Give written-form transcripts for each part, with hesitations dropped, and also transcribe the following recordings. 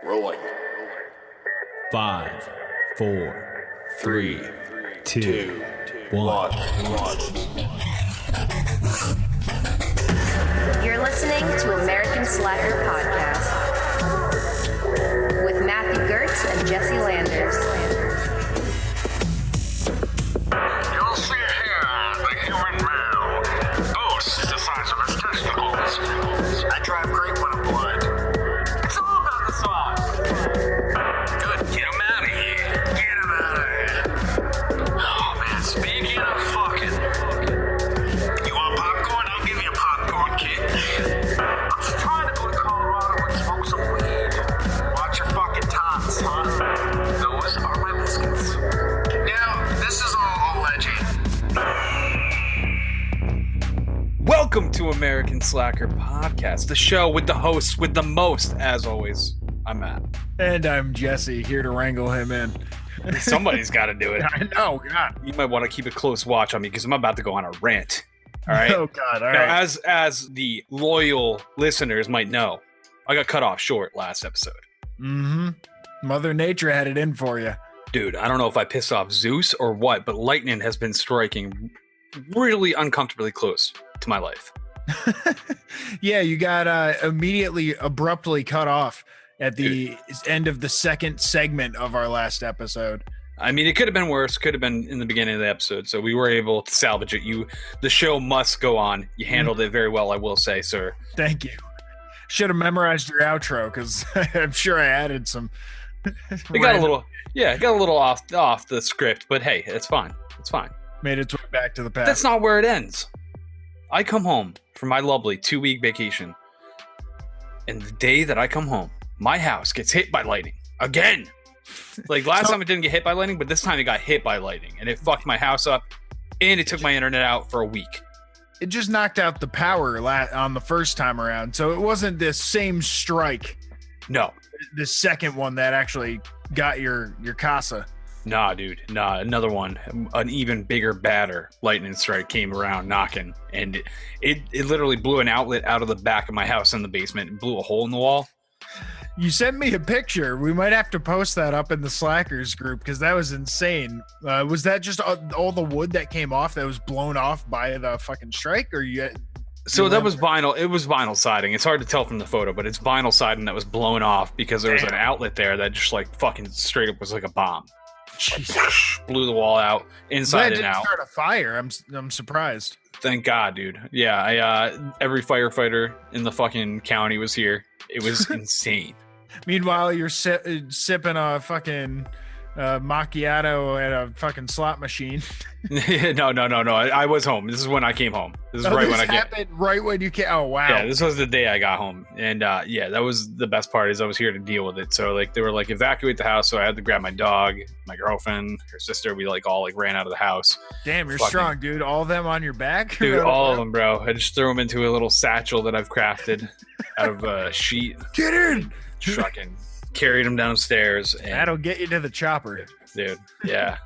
Rolling. 5, 4, 3, 2, 1. You're listening to American Slacker Podcast with Matthew Gertz and Jesse Landers. You'll see here the human male boasts the size of his testicles. I drive great when I'm blood. It's all about the sauce. Good, get him out of here. Get him out of here. Oh man, speaking of fucking, you want popcorn? I'll give you a popcorn kit. I'm just trying to go to Colorado and smoke some weed. Watch your fucking tots, huh? Those are my biscuits. Now, this is all alleged. Welcome to American Slacker Podcast, the show with the hosts with the most. As always, I'm Matt. And I'm Jesse, here to wrangle him in. Somebody's got to do it. I know, God. You might want to keep a close watch on me because I'm about to go on a rant. All right. Oh, God. All now, right. as the loyal listeners might know, I got cut off short last episode. Mm-hmm. Mother Nature had it in for you. Dude, I don't know if I pissed off Zeus or what, but lightning has been striking really uncomfortably close to my life. Yeah, you got immediately abruptly cut off at the end of the second segment of our last episode. I mean, it could have been worse. Could have been in the beginning of the episode. So we were able to salvage it. The show must go on. You handled it very well, I will say, sir. Thank you. Should have memorized your outro because I'm sure I added some. It got a little off the script, but hey, it's fine. It's fine. Made its way back to the past. That's not where it ends. I come home from my lovely 2-week vacation, and the day that I come home, my house gets hit by lightning again. Like last time it didn't get hit by lightning, but this time it got hit by lightning, and it fucked my house up, and it took my internet out for a week. It just knocked out the power on the first time around, so it wasn't this same strike. No. The second one that actually got your casa. Nah, dude. Nah, another one. An even bigger, badder lightning strike came around knocking, and it literally blew an outlet out of the back of my house in the basement and blew a hole in the wall. You sent me a picture. We might have to post that up in the Slackers group because that was insane. Was that just all the wood that came off that was blown off by the fucking strike, or you? So that was vinyl. It was vinyl siding. It's hard to tell from the photo, but it's vinyl siding that was blown off because there was an outlet there that just like fucking straight up was like a bomb. Like, whoosh, blew the wall out inside and out. Start a fire. I'm surprised. Thank God, dude. Yeah, every firefighter in the fucking county was here. It was insane. Meanwhile, you're sipping a fucking macchiato at a fucking slot machine. No. I was home. This is when I came home. This is right when I came. Right when you came. Oh wow. Yeah, this was the day I got home, and yeah, that was the best part. Is I was here to deal with it. So like they were like evacuate the house, so I had to grab my dog, my girlfriend, her sister. We like all like ran out of the house. Damn, you're strong, dude. All of them on your back, dude. All of them, bro. I just threw them into a little satchel that I've crafted out of a sheet. Get in. Fucking carried them downstairs. And, that'll get you to the chopper, dude. Yeah.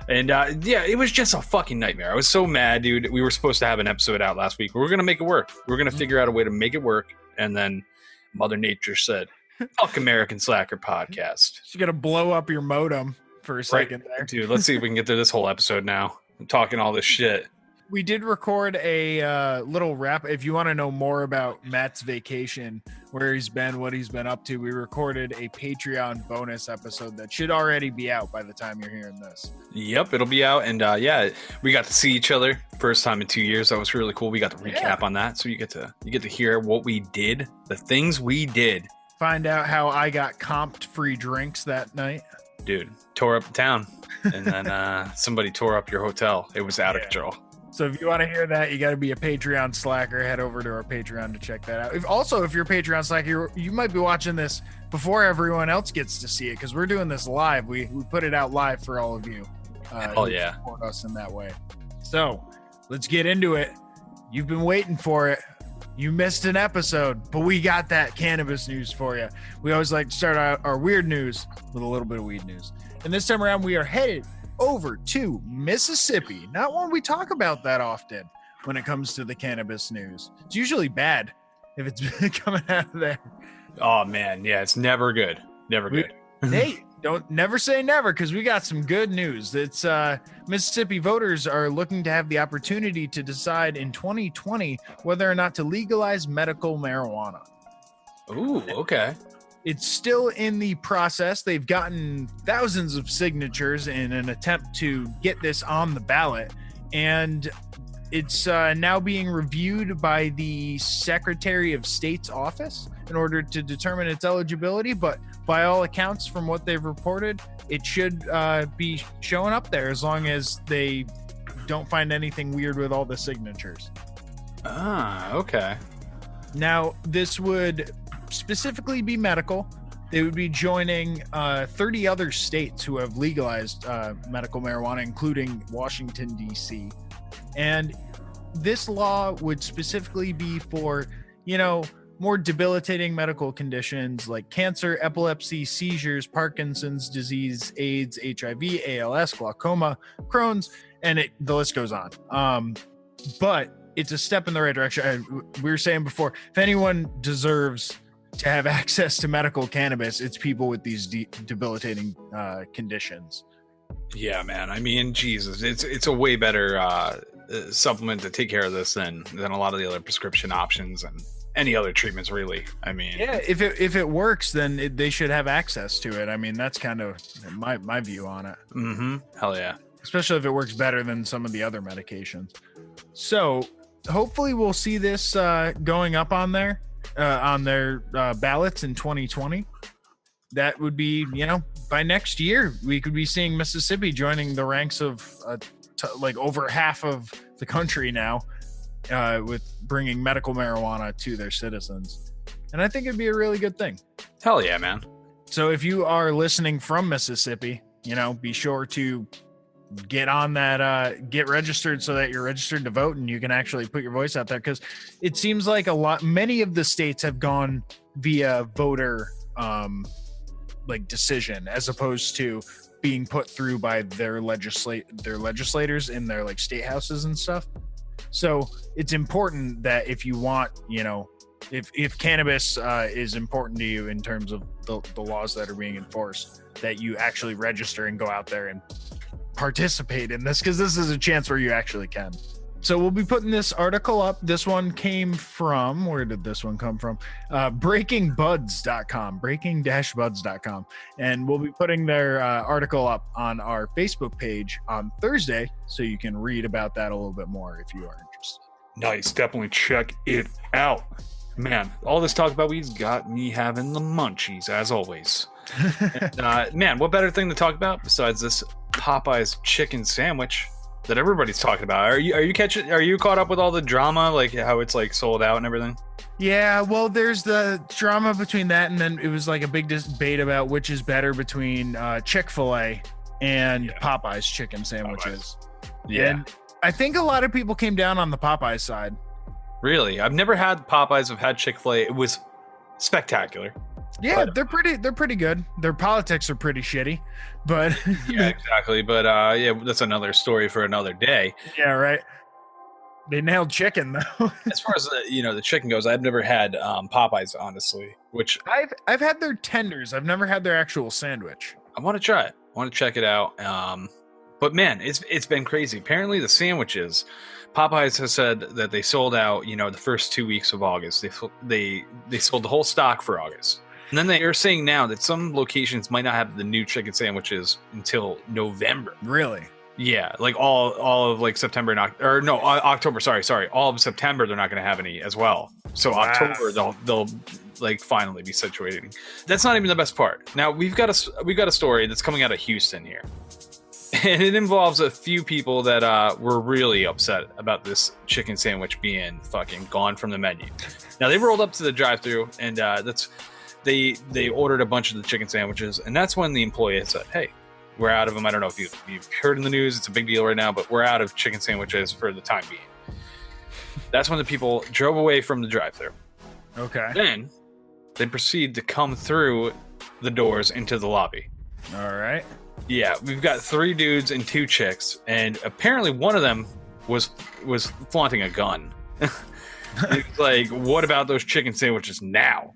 And yeah, it was just a fucking nightmare. I was so mad, dude. We were supposed to have an episode out last week. We were going to make it work. We were going to figure out a way to make it work. And then Mother Nature said, fuck American Slacker Podcast. She's going to blow up your modem for a second there. Dude, let's see if we can get through this whole episode now. I'm talking all this shit. We did record a little wrap. If you want to know more about Matt's vacation, where he's been, what he's been up to, we recorded a Patreon bonus episode that should already be out by the time you're hearing this. Yep, it'll be out. And yeah, we got to see each other first time in 2 years. That was really cool. We got to recap on that. So you get to hear what we did, the things we did. Find out how I got comped free drinks that night. Dude, tore up the town. And then somebody tore up your hotel. It was out of control. So if you want to hear that, you got to be a Patreon Slacker. Head over to our Patreon to check that out. If you're a Patreon Slacker, you might be watching this before everyone else gets to see it because we're doing this live. We put it out live for all of you. Yeah. Support us in that way. So let's get into it. You've been waiting for it. You missed an episode, but we got that cannabis news for you. We always like to start out our weird news with a little bit of weed news. And this time around, we are headed over to Mississippi. Not one we talk about that often when it comes to the cannabis news. It's usually bad if it's coming out of there. Oh man, yeah, it's never good. Never good. Hey, don't never say never, because we got some good news. It's Mississippi voters are looking to have the opportunity to decide in 2020 whether or not to legalize medical marijuana. Ooh, okay. It's still in the process. They've gotten thousands of signatures in an attempt to get this on the ballot, and it's now being reviewed by the Secretary of State's office in order to determine its eligibility. But by all accounts, from what they've reported, it should be showing up there as long as they don't find anything weird with all the signatures. Ah, okay. Now, this would specifically be medical. They would be joining 30 other states who have legalized medical marijuana, including Washington, D.C. And this law would specifically be for, more debilitating medical conditions like cancer, epilepsy, seizures, Parkinson's disease, AIDS, HIV, ALS, glaucoma, Crohn's, and the list goes on. But it's a step in the right direction. We were saying before, if anyone deserves to have access to medical cannabis, it's people with these debilitating conditions. Yeah, man. I mean, Jesus, it's a way better supplement to take care of this than a lot of the other prescription options and any other treatments, really. I mean, yeah, if it works, then they should have access to it. I mean, that's kind of my view on it. Mm-hmm. Hell yeah. Especially if it works better than some of the other medications. So hopefully we'll see this going up on their ballots in 2020. That would be, by next year, we could be seeing Mississippi joining the ranks of like over half of the country now with bringing medical marijuana to their citizens. And I think it'd be a really good thing. Hell yeah, man. So if you are listening from Mississippi, be sure to get on that, get registered so that you're registered to vote and you can actually put your voice out there. Because it seems like many of the states have gone via voter decision as opposed to being put through by their legislators in their state houses and stuff. So it's important that if you want, if cannabis is important to you in terms of the laws that are being enforced, that you actually register and go out there and participate in this, because this is a chance where you actually can. So we'll be putting this article up. This one came from, where did this one come from? breakingbuds.com, breaking-buds.com. And we'll be putting their article up on our Facebook page on Thursday, so you can read about that a little bit more if you are interested. Nice. Definitely check it out. Man, all this talk about weed's got me having the munchies, as always. And, man, what better thing to talk about besides this Popeye's chicken sandwich that everybody's talking about? Are you caught up with all the drama, like how it's sold out and everything? Yeah, well, there's the drama between that, and then it was a big debate about which is better between Chick-fil-A and Popeye's chicken sandwiches. Popeyes. Yeah. And I think a lot of people came down on the Popeye side. Really? I've never had Popeyes. I've had Chick-fil-A. It was spectacular. Yeah, they're pretty good. Their politics are pretty shitty, but yeah, exactly. But that's another story for another day. Yeah, right. They nailed chicken though. As far as the chicken goes, I've never had Popeyes, honestly. Which I've had their tenders. I've never had their actual sandwich. I want to try it. I want to check it out. But man, it's been crazy. Apparently, the sandwiches, Popeyes has said that they sold out. The first 2 weeks of August, they sold the whole stock for August. And then they are saying now that some locations might not have the new chicken sandwiches until November. Really? Yeah, all of September and October. Sorry, all of September they're not going to have any as well. So wow. October they'll finally be situating. That's not even the best part. Now we've got a story that's coming out of Houston here, and it involves a few people that were really upset about this chicken sandwich being fucking gone from the menu. Now they rolled up to the drive-thru and They ordered a bunch of the chicken sandwiches, and that's when the employee said, "Hey, we're out of them. I don't know if you've heard in the news. It's a big deal right now, but we're out of chicken sandwiches for the time being." That's when the people drove away from the drive-thru. Okay. Then they proceed to come through the doors into the lobby. All right. Yeah, we've got 3 dudes and 2 chicks, and apparently one of them was flaunting a gun. It's what about those chicken sandwiches now?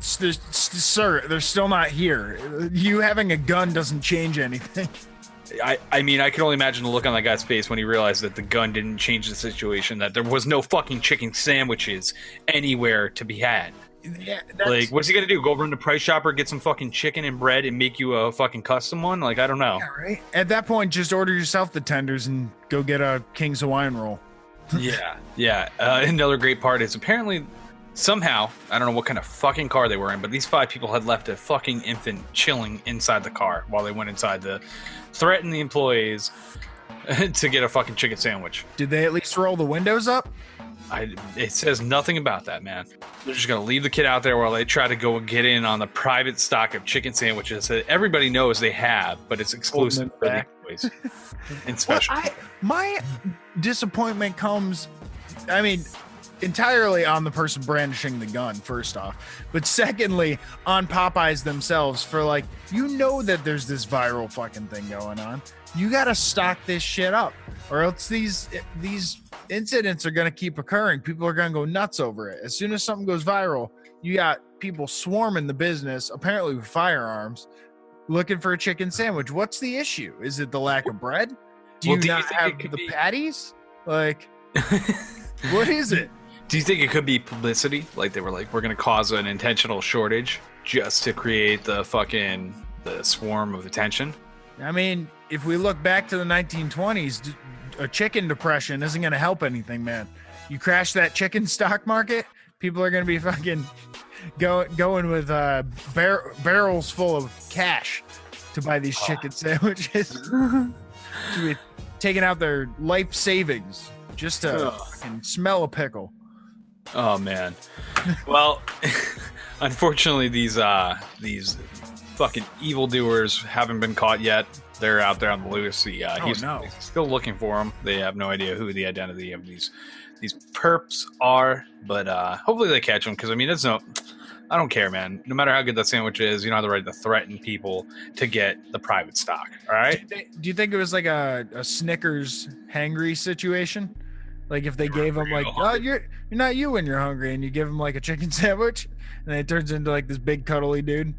Sir, they're still not here. You having a gun doesn't change anything. I mean, I can only imagine the look on that guy's face when he realized that the gun didn't change the situation, that there was no fucking chicken sandwiches anywhere to be had. Yeah, like, what's he gonna do? Go run to Price Chopper, get some fucking chicken and bread, and make you a fucking custom one? Like, I don't know. Yeah, right. At that point, just order yourself the tenders and go get a King's Hawaiian roll. Yeah. Another great part is apparently somehow, I don't know what kind of fucking car they were in, but these 5 people had left a fucking infant chilling inside the car while they went inside to threaten the employees to get a fucking chicken sandwich. Did they at least roll the windows up? It says nothing about that, man. They're just gonna leave the kid out there while they try to go and get in on the private stock of chicken sandwiches that everybody knows they have, but it's exclusive for the employees and special. Well, my disappointment comes, I mean, entirely on the person brandishing the gun, first off, but secondly on Popeyes themselves for, like, you know that there's this viral fucking thing going on. You gotta stock this shit up, or else these incidents are gonna keep occurring. People are gonna go nuts over it. As soon as something goes viral, you got people swarming the business, apparently with firearms, looking for a chicken sandwich. What's the issue? Is it the lack of bread? Do you not have the patties? Like, what is it? Do you think it could be publicity? Like, they were like, we're going to cause an intentional shortage just to create the swarm of attention? I mean, if we look back to the 1920s, a chicken depression isn't going to help anything, man. You crash that chicken stock market, people are going to be fucking going with barrels full of cash to buy these chicken sandwiches. To be taking out their life savings just to fucking smell a pickle. Oh man. Well, unfortunately, these fucking evildoers haven't been caught yet. They're out there on the loose. He's still looking for them. They have no idea who the identity of these perps are, but hopefully they catch them. Because I mean, I don't care, man. No matter how good that sandwich is, you don't have the right to threaten people to get the private stock. All right. Do you think it was like a Snickers hangry situation? Like if they gave them like, oh, you're not you when you're hungry, and you give them like a chicken sandwich, and then it turns into like this big cuddly dude.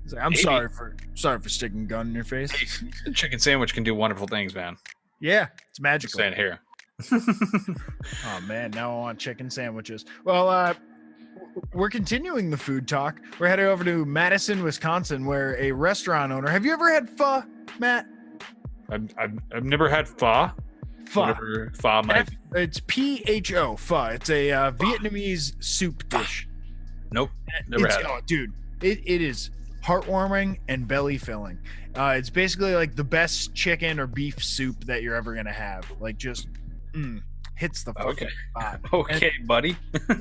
He's like, I'm sorry for sticking a gun in your face. Hey, a chicken sandwich can do wonderful things, man. Yeah, it's magical. Stand here. Oh man, now I want chicken sandwiches. Well, we're continuing the food talk. We're heading over to Madison, Wisconsin, where a restaurant owner. Have you ever had pho, Matt? I've never had pho. Pho. Pho might be. It's PHO, pho. It's a Vietnamese soup dish. Nope, never had it. Oh, dude, it is heartwarming and belly filling. It's basically like the best chicken or beef soup that you're ever gonna have. Like just hits the fucking spot. Okay, buddy.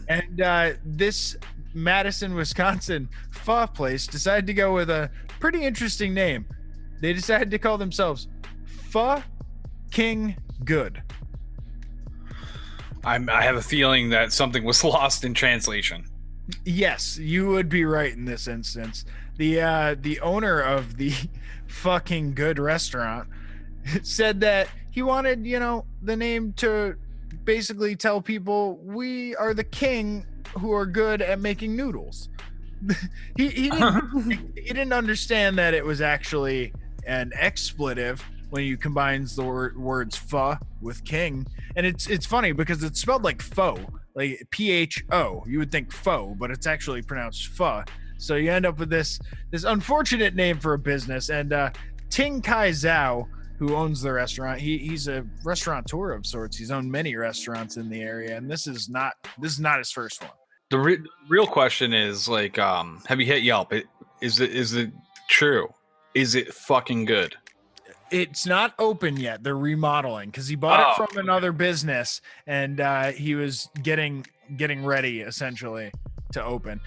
And this Madison, Wisconsin pho place decided to go with a pretty interesting name. They decided to call themselves Pho King Good. I have a feeling that something was lost in translation. Yes, you would be right in this instance. The owner of the fucking good restaurant said that he wanted, the name to basically tell people we are the king who are good at making noodles. he didn't understand that it was actually an expletive when you combines the words pho with king. And it's funny because it's spelled like pho, like PHO. You would think pho, but it's actually pronounced pho. So you end up with this unfortunate name for a business. And Ting Kai Zhao, who owns the restaurant, he's a restaurateur of sorts. He's owned many restaurants in the area, and this is not his first one. The real question is like, have you hit Yelp? Is it true? Is it fucking good? It's not open yet. They're remodeling because he bought it from another business, and he was getting ready essentially to open.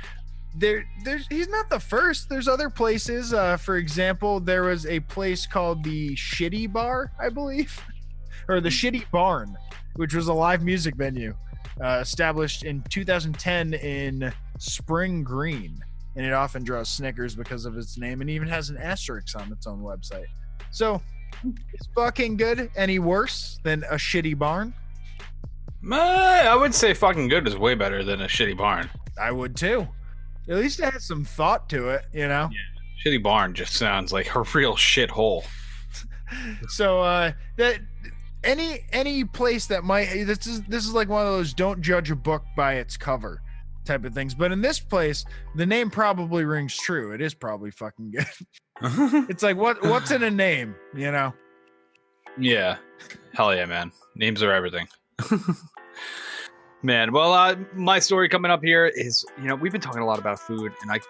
He's not the first. There's other places. For example, there was a place called the Shitty Bar, I believe, or the Shitty Barn, which was a live music venue established in 2010 in Spring Green, and it often draws Snickers because of its name, and even has an asterisk on its own website. So, is fucking good any worse than a shitty barn? I would say fucking good is way better than a shitty barn. I would too. At least it has some thought to it, you know? Shitty barn just sounds like a real shithole. So that any place that might this is like one of those don't judge a book by its cover type of things. But in this place, the name probably rings true. It is probably fucking good. It's like what's in a name, you know? Yeah. Hell yeah, man. Names are everything. Man, well, my story coming up here is, we've been talking a lot about food, and I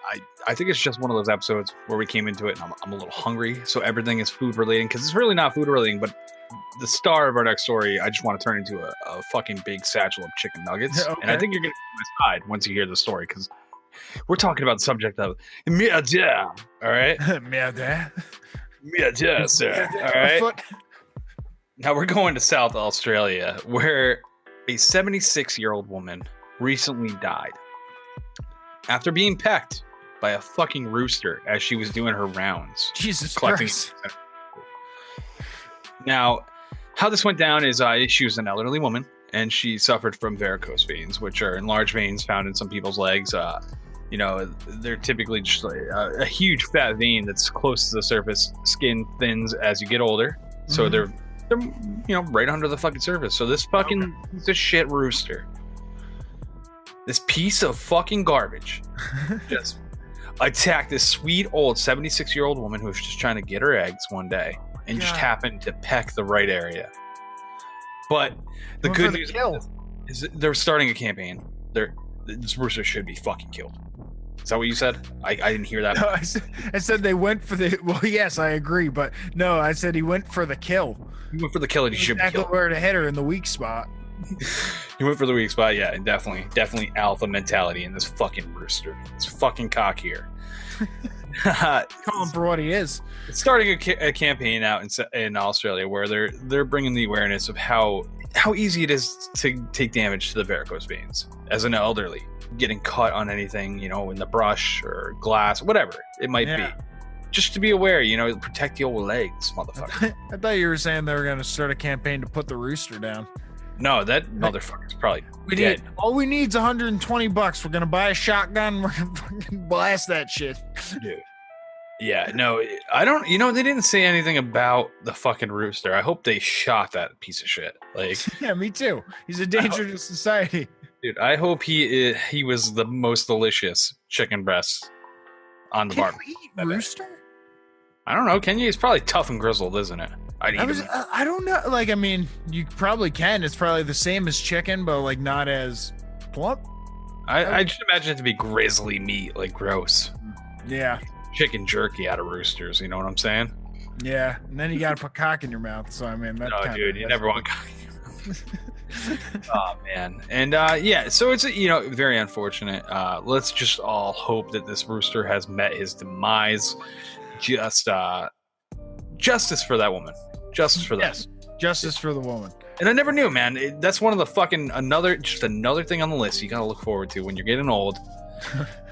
think it's just one of those episodes where we came into it, and I'm a little hungry, so everything is food relating, because it's really not food relating, but the star of our next story, I just want to turn into a fucking big satchel of chicken nuggets, Okay. and I think you're going to be on my side once you hear the story, because we're talking about the subject of merde, all right? Merde. Merde, sir, all right? Now we're going to South Australia, where a 76-year-old woman recently died after being pecked by a fucking rooster as she was doing her rounds. Jesus collecting. Christ. Now, how this went down is she was an elderly woman, and she suffered from varicose veins, which are enlarged veins found in some people's legs. They're typically just like a huge fat vein that's close to the surface. Skin thins as you get older, so they're right under the fucking surface. So this fucking piece of shit rooster, this piece of fucking garbage, just attacked this sweet old 76-year-old woman who was just trying to get her eggs one day and just happened to peck the right area. But the good news is they're starting a campaign. This rooster should be fucking killed. Is that what you said? I didn't hear that. No, I said they went for the. Well, yes, I agree, but no, I said he went for the kill. He went for the kill, and he should be Exactly killed. where to hit her in the weak spot. He went for the weak spot, yeah, and definitely alpha mentality in this fucking rooster. This fucking cock here. Call him for what he is. It's starting a campaign out in Australia where they're bringing the awareness of how easy it is to take damage to the varicose veins as an elderly, getting cut on anything, in the brush or glass, whatever it might be. Just to be aware, protect your legs, motherfucker. I thought you were saying they were going to start a campaign to put the rooster down. No, that motherfucker's probably dead. All we need is $120. We're going to buy a shotgun. We're going to fucking blast that shit. Dude. Yeah, no, I don't, they didn't say anything about the fucking rooster. I hope they shot that piece of shit. Like, yeah, me too. He's a danger to society. Dude, I hope he was the most delicious chicken breast on the Can barbecue. you eat rooster? I don't know. Can you? It's probably tough and grizzled, isn't it? I don't know. Like, I mean, you probably can. It's probably the same as chicken, but like not as plump. I just imagine it to be grizzly meat, like gross. Yeah. Chicken jerky out of roosters. You know what I'm saying? Yeah. And then you got to put cock in your mouth. So I mean, that no, dude, you never want cock in your mouth. Oh man, and so it's very unfortunate. Let's just all hope that this rooster has met his demise. Justice for that woman. Justice for that. Yes, justice for the woman. And I never knew, man. That's one of the fucking another thing on the list you gotta look forward to when you're getting old.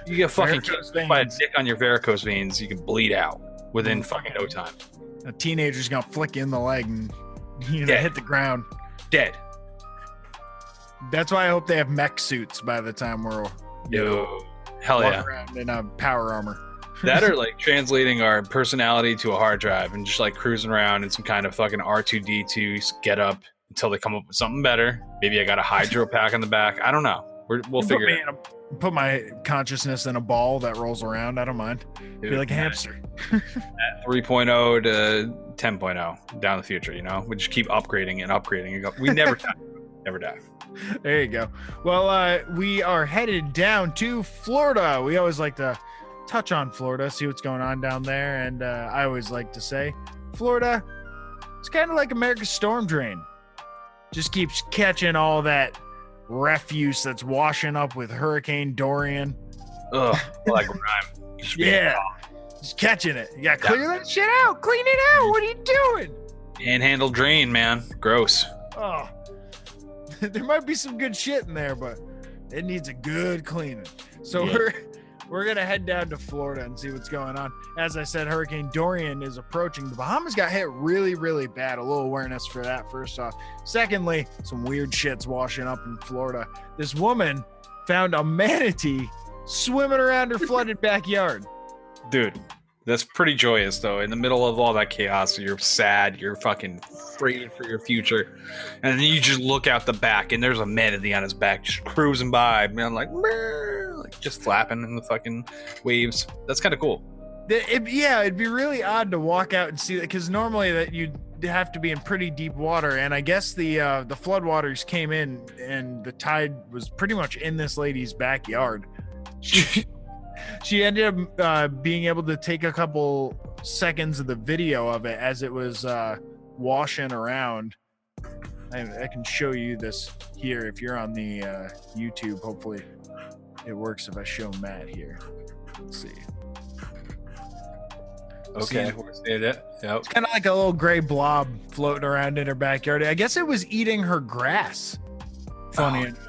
You get fucking killed by a dick on your varicose veins, you can bleed out within fucking no time. A teenager's gonna flick you in the leg and hit the ground. Dead. That's why I hope they have mech suits by the time we're hell yeah, around in power armor. That or like translating our personality to a hard drive and just like cruising around in some kind of fucking R2D2 get up until they come up with something better. Maybe I got a hydro pack on the back. I don't know. We'll figure it out. Put my consciousness in a ball that rolls around. I don't mind. Dude, be like a hamster. At 3.0 to 10.0 down the future, we just keep upgrading and upgrading. We never die. Never die. There you go. Well, we are headed down to Florida. We always like to touch on Florida, see what's going on down there. And I always like to say, Florida, it's kind of like America's storm drain. Just keeps catching all that refuse that's washing up with Hurricane Dorian. Ugh, like rhyme. Just catching it. You gotta clear that shit out. Clean it out. What are you doing? Handhandle drain, man. Gross. Oh, there might be some good shit in there, but it needs a good cleaning. So we're gonna head down to Florida and see what's going on. As I said, Hurricane Dorian is approaching. The Bahamas got hit really, really bad. A little awareness for that, first off. Secondly, some weird shit's washing up in Florida. This woman found a manatee swimming around her flooded backyard. Dude, that's pretty joyous, though. In the middle of all that chaos, you're sad, you're fucking afraid for your future. And then you just look out the back, and there's a manatee on his back just cruising by, man, like just flapping in the fucking waves. That's kind of cool. It'd be really odd to walk out and see that, because normally that you'd have to be in pretty deep water, and I guess the floodwaters came in, and the tide was pretty much in this lady's backyard. She ended up being able to take a couple seconds of the video of it as it was washing around. I can show you this here if you're on the YouTube. Hopefully it works if I show Matt here. Let's see. Okay, we're seeing it. Yep. It's kind of like a little gray blob floating around in her backyard. I guess it was eating her grass. Funny enough.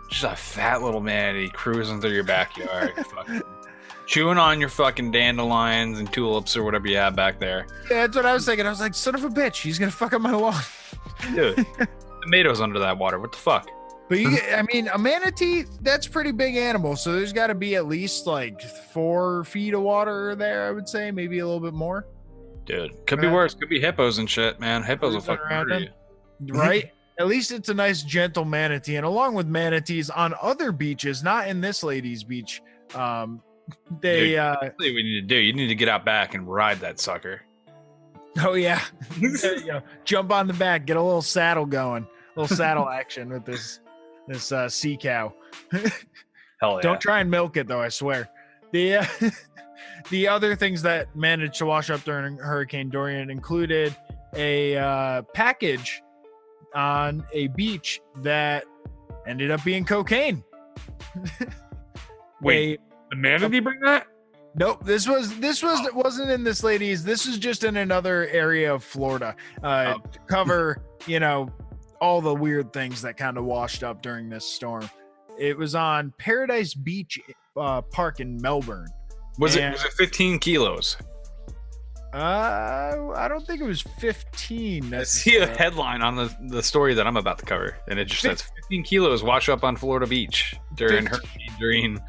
Just a fat little manatee cruising through your backyard, fucking chewing on your fucking dandelions and tulips or whatever you have back there. Yeah, that's what I was thinking. I was like, son of a bitch, he's gonna fuck up my lawn. Dude, tomatoes under that water. What the fuck? But a manatee, that's a pretty big animal. So there's got to be at least like 4 feet of water there, I would say, maybe a little bit more. Dude, could be worse. Could be hippos and shit, man. Hippos will fucking murder you. Right? At least it's a nice, gentle manatee. And along with manatees on other beaches, not in this lady's beach, Dude, what you need to do, you need to get out back and ride that sucker. Oh, yeah. There you go. Jump on the back, get a little saddle going. A little saddle action with this sea cow. Hell yeah. Don't try and milk it, though, I swear. The other things that managed to wash up during Hurricane Dorian included a package on a beach that ended up being cocaine. Wait, the manatee bring that? Nope, this wasn't in this lady's. This is just in another area of Florida to cover, all the weird things that kind of washed up during this storm. It was on Paradise Beach Park in Melbourne. Was it 15 kilos? I don't think it was 15. I see a headline on the story that I'm about to cover, and it just says 15 kilos wash up on Florida Beach during Hurricane Dorian.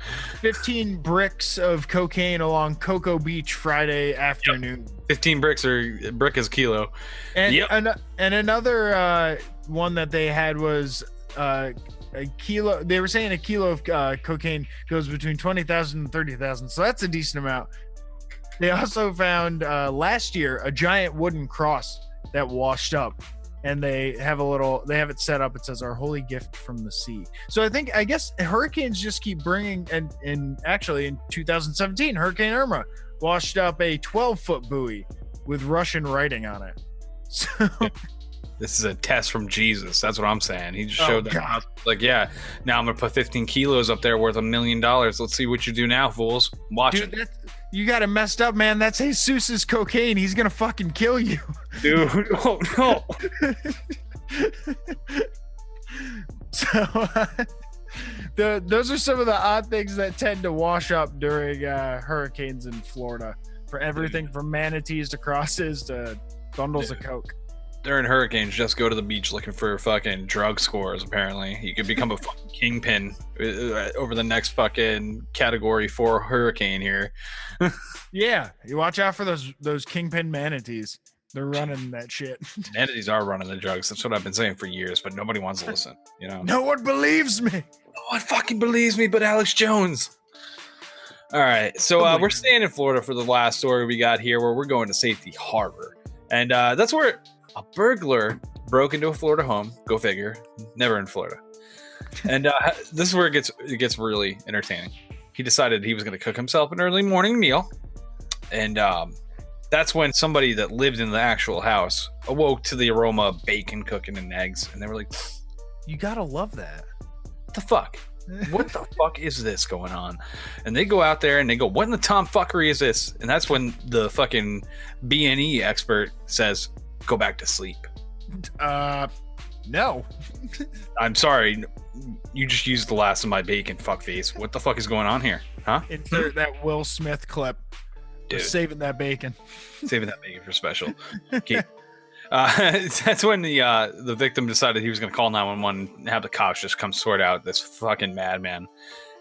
15 bricks of cocaine along Cocoa Beach Friday afternoon. Yep. 15 bricks or brick is a kilo. And, and another one that they had was a kilo. They were saying a kilo of cocaine goes between 20,000 and 30,000. So that's a decent amount. They also found last year a giant wooden cross that washed up, and they have it set up. It says "Our holy gift from the sea." So I guess hurricanes just keep bringing, and actually in 2017, Hurricane Irma washed up a 12-foot buoy with Russian writing on it. So this is a test from Jesus. That's what I'm saying. He just showed that. God. Like, yeah, now I'm gonna put 15 kilos up there worth $1 million. Let's see what you do now, fools. Watch it. You got it messed up, man. That's Jesus' cocaine. He's gonna fucking kill you, dude. Oh no. So those are some of the odd things that tend to wash up during hurricanes in Florida. For everything from manatees to crosses to bundles of coke. During hurricanes, just go to the beach looking for fucking drug scores, apparently. You could become a fucking kingpin over the next fucking category 4 hurricane here. Yeah, you watch out for those kingpin manatees. They're running that shit. Manatees are running the drugs. That's what I've been saying for years, but nobody wants to listen, No one believes me. No one fucking believes me but Alex Jones. All right, so we're staying in Florida for the last story we got here, where we're going to Safety Harbor. And that's where a burglar broke into a Florida home. Go figure. Never in Florida. And this is where it gets really entertaining. He decided he was going to cook himself an early morning meal. And that's when somebody that lived in the actual house awoke to the aroma of bacon cooking and eggs. And they were like, you gotta love that. What the fuck? What the fuck is this going on? And they go out there and they go, what in the tomfuckery is this? And that's when the fucking B&E expert says, go back to sleep. No. I'm sorry. You just used the last of my bacon, fuckface. What the fuck is going on here? Huh? Insert that Will Smith clip. Dude. Saving that bacon. Saving that bacon for special. Okay. That's when the victim decided he was going to call 911 and have the cops just come sort out this fucking madman.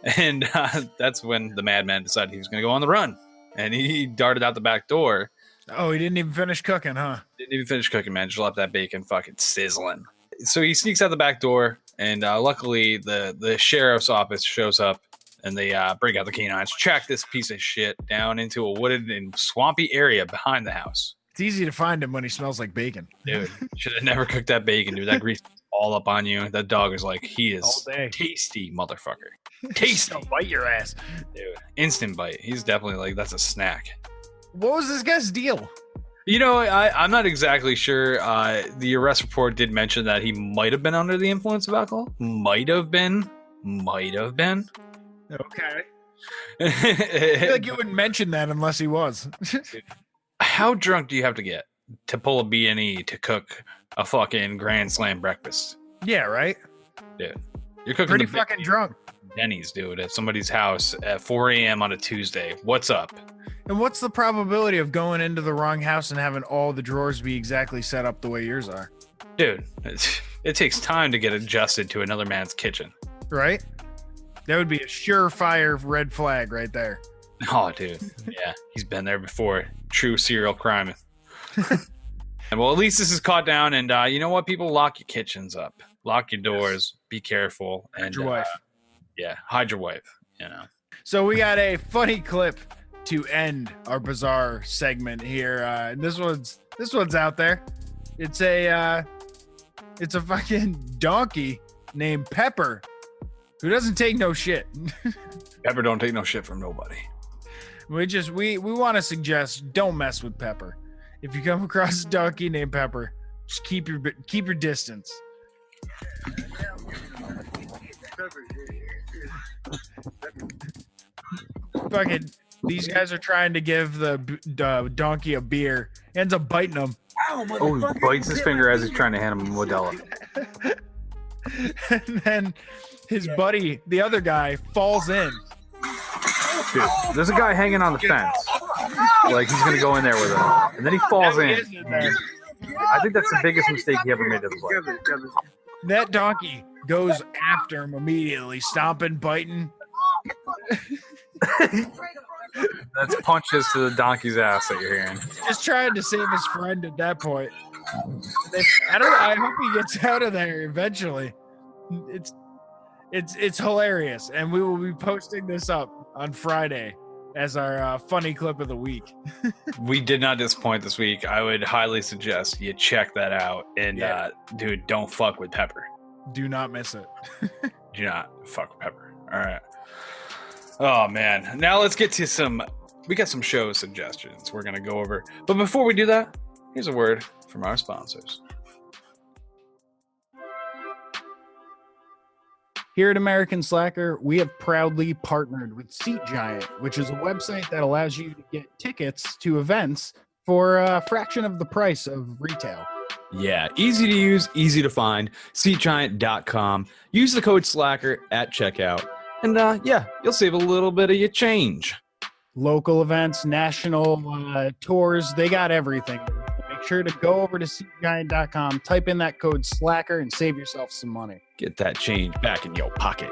And that's when the madman decided he was going to go on the run. And he darted out the back door. Oh, he didn't even finish cooking, huh? Didn't even finish cooking, man. Just left that bacon fucking sizzling. So he sneaks out the back door, and luckily the sheriff's office shows up, and they break out the canines, track this piece of shit down into a wooded and swampy area behind the house. It's easy to find him when he smells like bacon. Dude, should have never cooked that bacon, dude. That grease is all up on you. That dog is like, he is All day. tasty, motherfucker. Tasty. He'll bite your ass. Dude, instant bite. He's definitely like, that's a snack. What was this guy's deal? You know, I'm not exactly sure. The arrest report did mention that he might have been under the influence of alcohol. Might have been. Okay. I feel like you wouldn't mention that unless he was. How drunk do you have to get to pull a B&E to cook a fucking Grand Slam breakfast? Yeah, right? Dude, you're cooking Pretty the fucking drunk. Denny's, dude, at somebody's house at 4 a.m. on a Tuesday. What's up? And what's the probability of going into the wrong house and having all the drawers be exactly set up the way yours are? Dude, it takes time to get adjusted to another man's kitchen. Right? That would be a surefire red flag right there. Oh, dude. Yeah, he's been there before. True serial crime. And well, at least this is caught down. And you know what? People, lock your kitchens up. Lock your doors. Be careful. Hide And your wife. Yeah, hide your wife. You know. So we got a funny clip to end our bizarre segment here. This one's out there. It's a fucking donkey named Pepper who doesn't take no shit. Pepper don't take no shit from nobody. We want to suggest don't mess with Pepper. If you come across a donkey named Pepper, just keep your distance. Fucking, these guys are trying to give the donkey a beer. Ends up biting him. Oh, he bites his finger as he's trying to hand him a Modelo. And then his buddy, the other guy, falls in. Dude, there's a guy hanging on the fence. Like, he's going to go in there with him. And then he falls Now he in. is in there. I think that's the biggest mistake he ever made in his life. That donkey goes after him immediately, stomping, biting. That's punches to the donkey's ass that you're hearing. Just trying to save his friend at that point. I hope he gets out of there eventually. It's hilarious, and we will be posting this up on Friday as our funny clip of the week. We did not disappoint this week. I would highly suggest you check that out. And, dude, don't fuck with Pepper. Do not miss it. Do not fuck with Pepper. All right. Oh, man. Now let's get to we got some show suggestions we're going to go over. But before we do that, here's a word from our sponsors. Here at American Slacker, we have proudly partnered with Seat Giant, which is a website that allows you to get tickets to events for a fraction of the price of retail. Yeah, easy to use, easy to find. SeatGiant.com. Use the code SLACKER at checkout. And you'll save a little bit of your change. Local events, national tours, they got everything. Make sure to go over to SeatGiant.com, type in that code SLACKER, and save yourself some money. Get that change back in your pocket.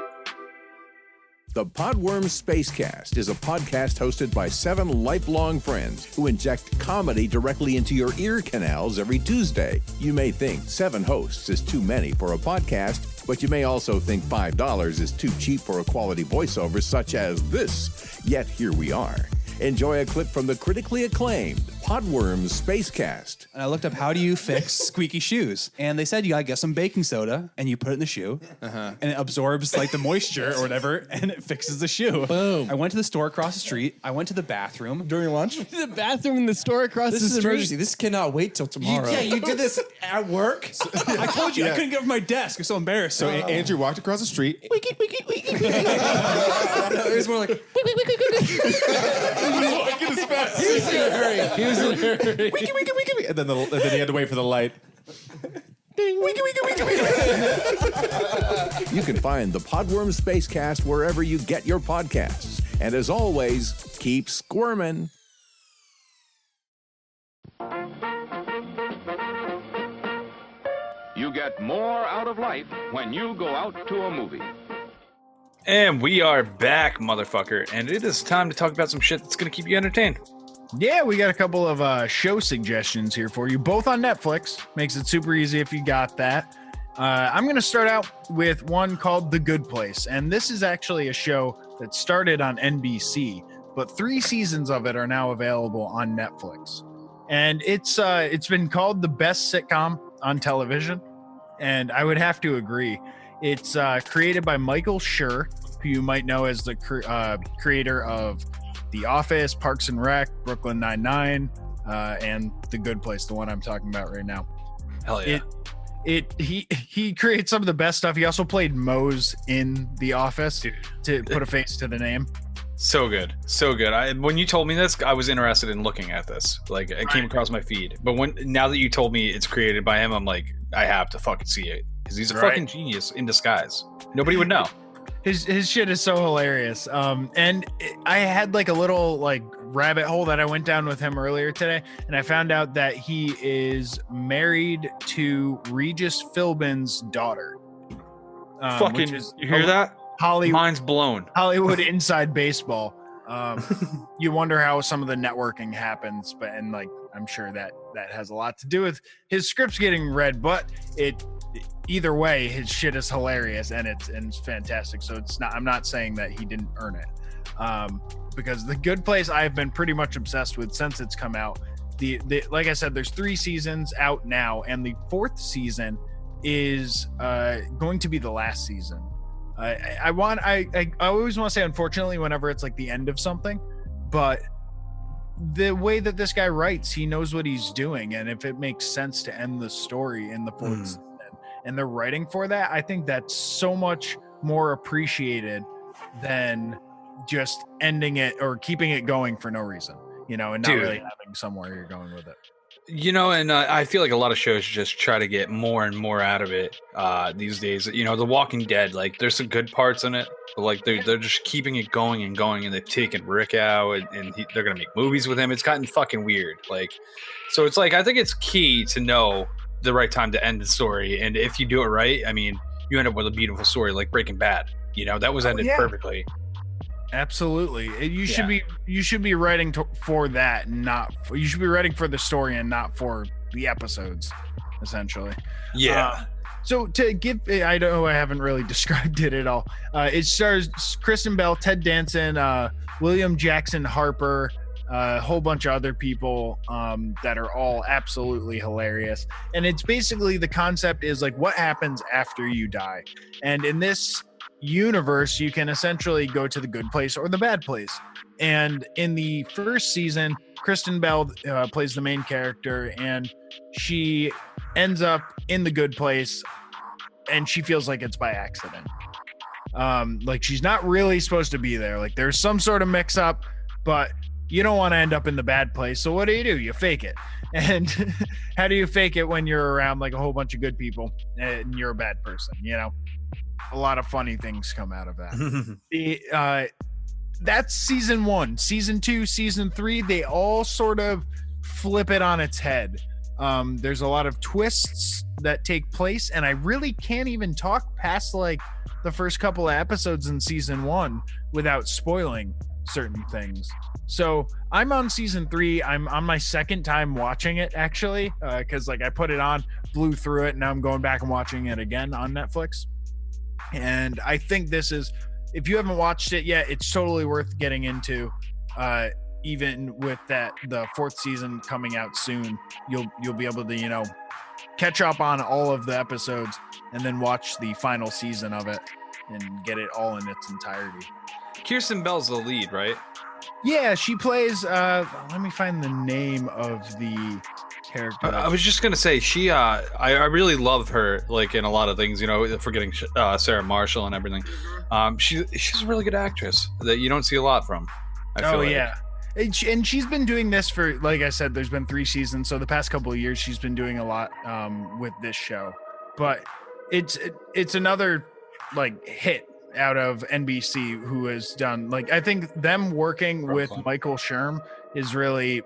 The Podworm Spacecast is a podcast hosted by 7 lifelong friends who inject comedy directly into your ear canals every Tuesday. You may think 7 hosts is too many for a podcast, but you may also think $5 is too cheap for a quality voiceover such as this. Yet here we are. Enjoy a clip from the critically acclaimed Podworm Spacecast. And I looked up how do you fix squeaky shoes, and they said you gotta get some baking soda and you put it in the shoe, and it absorbs like the moisture or whatever, and it fixes the shoe. Boom. I went to the store across the street. I went to the bathroom During lunch? The bathroom in the store across This the is street. emergency. This cannot wait till tomorrow. You did this at work? I told you I couldn't get off my desk. I'm so embarrassed. So Andrew walked across the street. No, it was more like He was in a hurry. He was in a hurry. And then he had to wait for the light. Ding. You can find the Podworm Spacecast wherever you get your podcasts. And as always, keep squirming. You get more out of life when you go out to a movie. And we are back, motherfucker. And it is time to talk about some shit that's going to keep you entertained. Yeah, we got a couple of show suggestions here for you, both on Netflix. Makes it super easy if you got that. I'm going to start out with one called The Good Place. And this is actually a show that started on NBC, but 3 seasons of it are now available on Netflix. And it's been called the best sitcom on television. And I would have to agree. It's created by Michael Schur, who you might know as the creator of The Office, Parks and Rec, Brooklyn Nine-Nine, and The Good Place, the one I'm talking about right now. Hell yeah. He creates some of the best stuff. He also played Mose in The Office to put a face to the name. So good. When you told me this, I was interested in looking at this. Like, it came across my feed. But now that you told me it's created by him, I'm like, I have to fucking see it. Because he's a fucking genius in disguise. Nobody would know. His shit is so hilarious. And I had like a little like rabbit hole that I went down with him earlier today, and I found out that he is married to Regis Philbin's daughter. Fucking, you hear that? Hollywood, mind's blown. Hollywood inside baseball. You wonder how some of the networking happens, and like I'm sure that has a lot to do with his scripts getting read, but either way, his shit is hilarious and it's fantastic. So I'm not saying that he didn't earn it. Because The Good Place I've been pretty much obsessed with since it's come out. The like I said, there's 3 seasons out now, and the 4th season is going to be the last season. I always want to say unfortunately whenever it's like the end of something, but the way that this guy writes, he knows what he's doing, and if it makes sense to end the story in the 4th season and they're writing for that, I think that's so much more appreciated than just ending it or keeping it going for no reason, and not really having somewhere you're going with it. And I feel like a lot of shows just try to get more and more out of it these days. The Walking Dead, like there's some good parts in it, but like they're just keeping it going and going, and they've taken Rick out, and they're gonna make movies with him. It's gotten fucking weird. Like, so it's like I think it's key to know the right time to end the story, and if you do it right, I mean, you end up with a beautiful story like Breaking Bad. That was ended perfectly. Absolutely. You should be writing for that, you should be writing for the story and not for the episodes, essentially. Yeah. So to give, I know I haven't really described it at all. It stars Kristen Bell, Ted Danson, William Jackson Harper, a whole bunch of other people that are all absolutely hilarious. And it's basically, the concept is like, what happens after you die? And in this universe, you can essentially go to the good place or the bad place. And in the 1st season, Kristen Bell plays the main character, and she ends up in the good place, and she feels like it's by accident. Like she's not really supposed to be there. Like there's some sort of mix up, but you don't want to end up in the bad place. So what do? You fake it. And how do you fake it when you're around like a whole bunch of good people and you're a bad person? A lot of funny things come out of that. That's season 1. Season 2, season 3, they all sort of flip it on its head. There's a lot of twists that take place, and I really can't even talk past like the first couple of episodes in season 1 without spoiling certain things. So I'm on season 3. I'm on my 2nd time watching it, actually, because like I put it on, blew through it, and now I'm going back and watching it again on Netflix. And I think this is, if you haven't watched it yet, it's totally worth getting into. Even with the 4th season coming out soon, you'll be able to catch up on all of the episodes and then watch the final season of it and get it all in its entirety. Kirsten Bell's the lead, right? Yeah, she plays. Let me find the name of the character. I was just gonna say she. I really love her, like in a lot of things. Forgetting Sarah Marshall and everything. She's a really good actress that you don't see a lot from. I feel like. Yeah. And she's been doing this for, like I said, there's been 3 seasons. So the past couple of years, she's been doing a lot with this show. But it's another like hit out of NBC who has done, like, I think them working with Michael Schur has really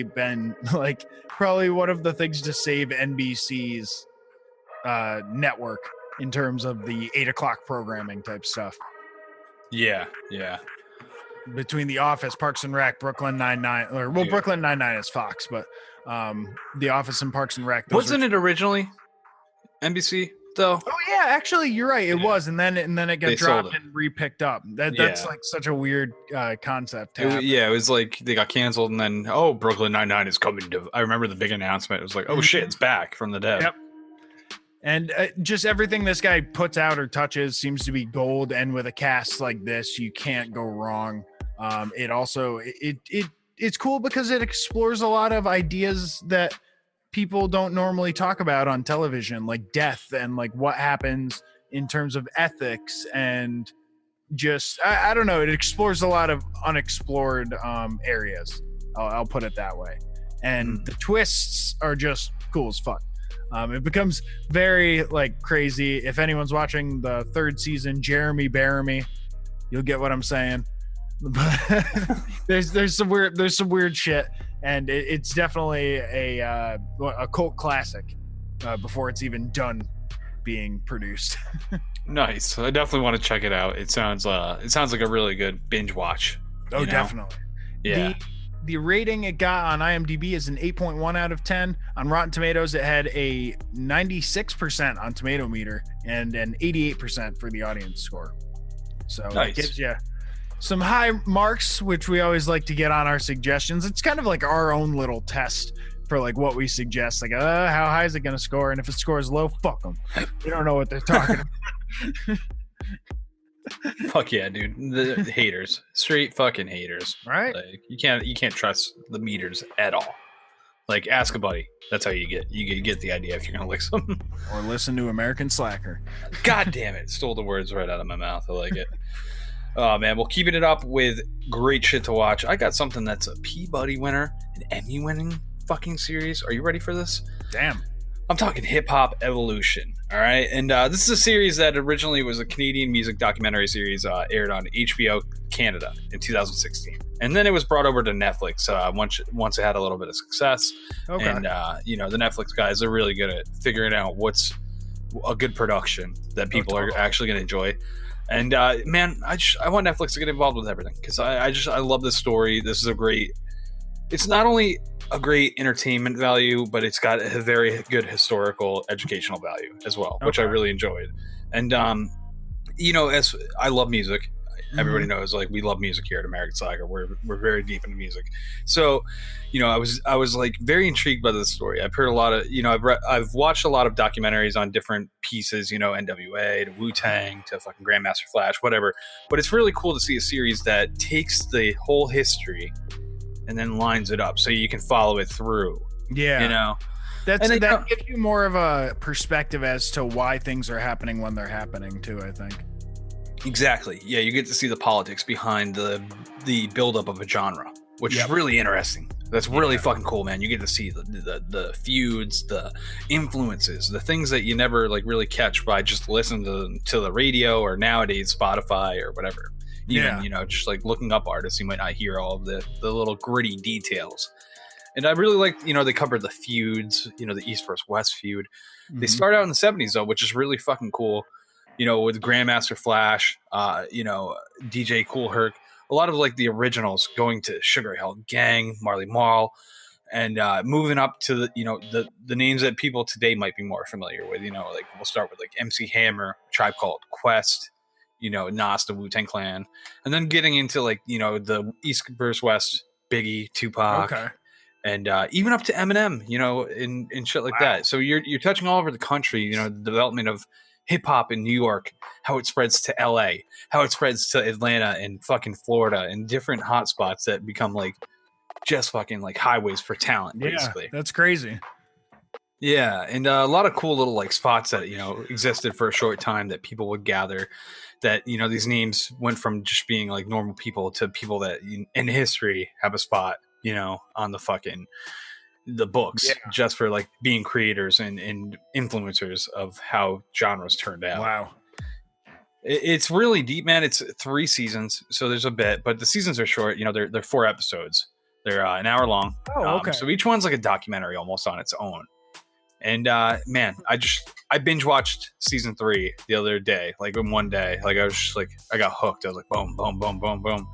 been like probably one of the things to save NBC's network in terms of the 8 o'clock programming type stuff. Yeah. Between The Office, Parks and Rec, Brooklyn Nine-Nine, Brooklyn Nine-Nine is Fox, but The Office and Parks and Rec. Wasn't it originally NBC though? Oh yeah, actually, you're right. It was, and then it got dropped and re-picked up. That's like such a weird concept. It was like they got canceled, and then Brooklyn Nine-Nine is coming to. I remember the big announcement. It was like, oh shit, it's back from the dead. Yep. And just everything this guy puts out or touches seems to be gold. And with a cast like this, you can't go wrong. It also it's cool because it explores a lot of ideas that people don't normally talk about on television, like death and like what happens in terms of ethics, and just I don't know. It explores a lot of unexplored areas. I'll put it that way. And the twists are just cool as fuck. It becomes very like crazy. If anyone's watching the 3rd season, Jeremy Bearimy, you'll get what I'm saying. But there's some weird shit, and it's definitely a cult classic before it's even done being produced. Nice. I definitely want to check it out. It sounds like a really good binge watch. Oh, definitely. Yeah. The rating it got on IMDb is an 8.1 out of 10. On Rotten Tomatoes, it had a 96% on Tomato Meter and an 88% for the audience score. So It gives you some high marks, which we always like to get on our suggestions. It's kind of like our own little test for like what we suggest. Like, how high is it going to score? And if it scores low, fuck them. We don't know what they're talking about. Fuck yeah, dude. The haters. Straight fucking haters. Right? Like, you can't trust the meters at all. Like, ask a buddy. That's how you get the idea if you're gonna lick some. Or listen to American Slacker. God damn it. Stole the words right out of my mouth. I like it. Oh man, well, keeping it up with great shit to watch. I got something that's a Peabody winner, an Emmy winning fucking series. Are you ready for this? Damn. I'm talking Hip Hop Evolution, all right? And this is a series that originally was a Canadian music documentary series aired on HBO Canada in 2016. And then it was brought over to Netflix once it had a little bit of success. Okay. And, the Netflix guys are really good at figuring out what's a good production that people are actually going to enjoy. And, man, I want Netflix to get involved with everything because I love this story. This is it's not only a great entertainment value, but it's got a very good historical educational value as well, which I really enjoyed. And as I love music, everybody knows, like, we love music here at American Slacker. We're very deep into music. So, I was like very intrigued by this story. I've heard a lot of, I've watched a lot of documentaries on different pieces, NWA to Wu-Tang to fucking Grandmaster Flash, whatever. But it's really cool to see a series that takes the whole history and then lines it up so you can follow it through. Yeah. That gives you more of a perspective as to why things are happening when they're happening too, I think. Exactly. Yeah, you get to see the politics behind the buildup of a genre, which is really interesting. That's really fucking cool, man. You get to see the feuds, the influences, the things that you never like really catch by just listening to the radio or nowadays Spotify or whatever. Even, just like looking up artists, you might not hear all of the little gritty details. And I really like, they covered the feuds, the East versus West feud. Mm-hmm. They start out in the 70s, though, which is really fucking cool. With Grandmaster Flash, DJ Kool Herc, a lot of like the originals going to Sugar Hill Gang, Marley Marl, and moving up to the names that people today might be more familiar with. Like we'll start with like MC Hammer, Tribe Called Quest, Nas, the Wu-Tang Clan, and then getting into like, the East versus West, Biggie, Tupac, and even up to Eminem, and shit like that. So you're touching all over the country, the development of hip hop in New York, how it spreads to LA, how it spreads to Atlanta and fucking Florida and different hotspots that become like just fucking like highways for talent, basically. Yeah, that's crazy. Yeah, and a lot of cool little like spots that existed for a short time that people would gather. That these names went from just being like normal people to people that in history have a spot, on the books, just for like being creators and influencers of how genres turned out. Wow. It's really deep, man. It's 3 seasons, so there's a bit, but the seasons are short. They're 4 episodes. They're an hour long. Oh, okay. So each one's like a documentary almost on its own. And man, I binge watched season 3 the other day, like in one day. Like I was just like, I got hooked. I was like, boom, boom, boom, boom, boom.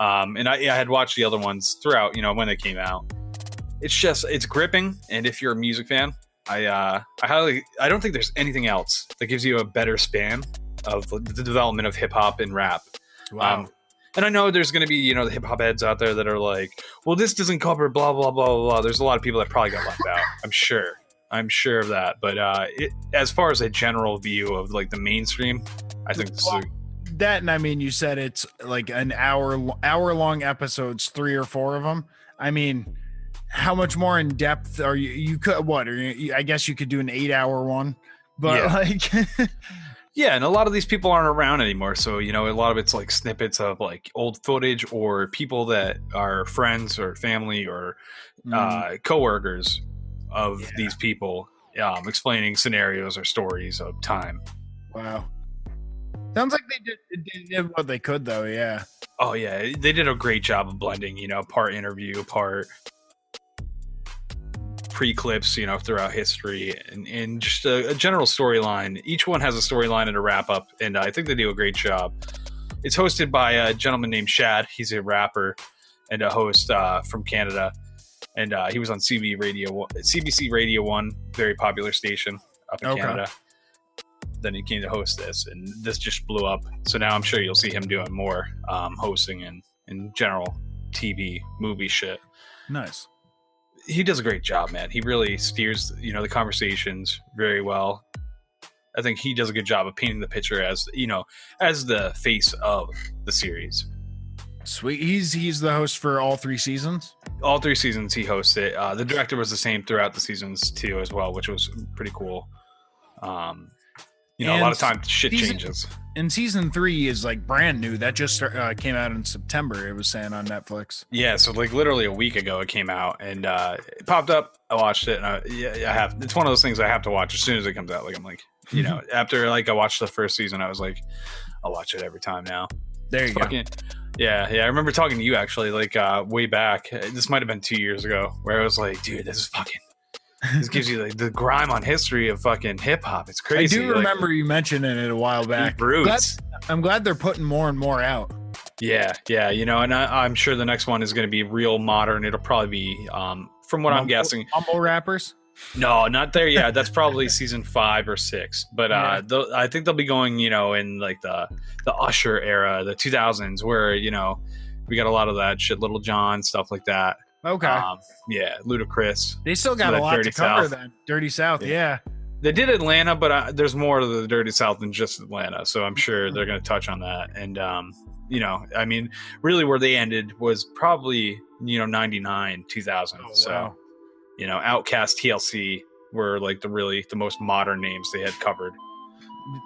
And I had watched the other ones throughout, when they came out. It's gripping. And if you're a music fan, I don't think there's anything else that gives you a better span of the development of hip hop and rap. Wow. And I know there's going to be, the hip hop heads out there that are like, well, this doesn't cover blah, blah, blah, blah, blah. There's a lot of people that probably got left out. I'm sure of that. But as far as a general view of like the mainstream, I think this is that. And I mean, you said it's like an hour long episodes, 3 or 4 of them. I mean, how much more in depth are you? You could I guess you could do an 8-hour one, but like. Yeah, and a lot of these people aren't around anymore. So, a lot of it's like snippets of like old footage or people that are friends or family or coworkers of these people explaining scenarios or stories of time. Wow. Sounds like they did what they could, though, yeah. Oh, yeah. They did a great job of blending, part interview, part pre-clips, throughout history and just a general storyline. Each one has a storyline and a wrap-up, and I think they do a great job. It's hosted by a gentleman named Shad. He's a rapper and a host from Canada, and he was on CBC Radio 1, very popular station up in Canada. Then he came to host this, and this just blew up. So now I'm sure you'll see him doing more hosting and general TV, movie shit. Nice. He does a great job, man. He really steers, the conversations very well. I think he does a good job of painting the picture as the face of the series. Sweet. He's the host for all 3 seasons? All 3 seasons he hosts it. The director was the same throughout the seasons too as well, which was pretty cool. A lot of times shit changes. And season 3 is like brand new. That just came out in September. It was saying on Netflix. Yeah, so like literally a week ago it came out, and it popped up. I watched it, and I have. It's one of those things I have to watch as soon as it comes out. Like I'm like, after like I watched the first season, I was like, I'll watch it every time now. There you go. Yeah. I remember talking to you actually, like way back. This might have been 2 years ago, where I was like, dude, this gives you like the grime on history of fucking hip hop. It's crazy. I do remember you mentioning it a while back. I'm glad they're putting more and more out. Yeah. And I'm sure the next one is going to be real modern. It'll probably be, from what I'm guessing, mumble rappers. No, not there yet. That's probably season 5 or 6. But I think they'll be going, in like the Usher era, the 2000s, where we got a lot of that shit, Little John, stuff like that. Okay. Ludacris. They still got a lot to cover then. Dirty South, yeah. They did Atlanta, but there's more to the Dirty South than just Atlanta. So I'm sure they're going to touch on that. And, I mean, really where they ended was probably, 99, 2000. Oh, wow. So, Outkast, TLC were like the most modern names they had covered.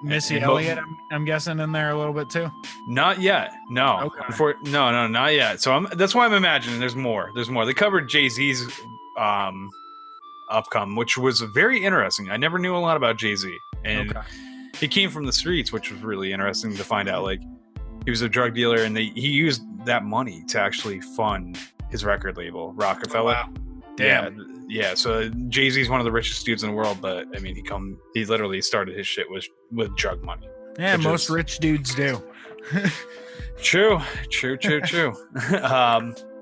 Missy Elliott, I'm guessing in there a little bit too. Not yet. No. Okay. No, not yet. So that's why I'm imagining there's more. They covered Jay-Z's upcome, which was very interesting. I never knew a lot about Jay-Z, and he came from the streets, which was really interesting to find out. Like he was a drug dealer, and he used that money to actually fund his record label, Rockefeller. Oh, wow. Damn. Yeah, so Jay-Z's one of the richest dudes in the world, but I mean, he literally started his shit with drug money. Yeah, most rich dudes do. True.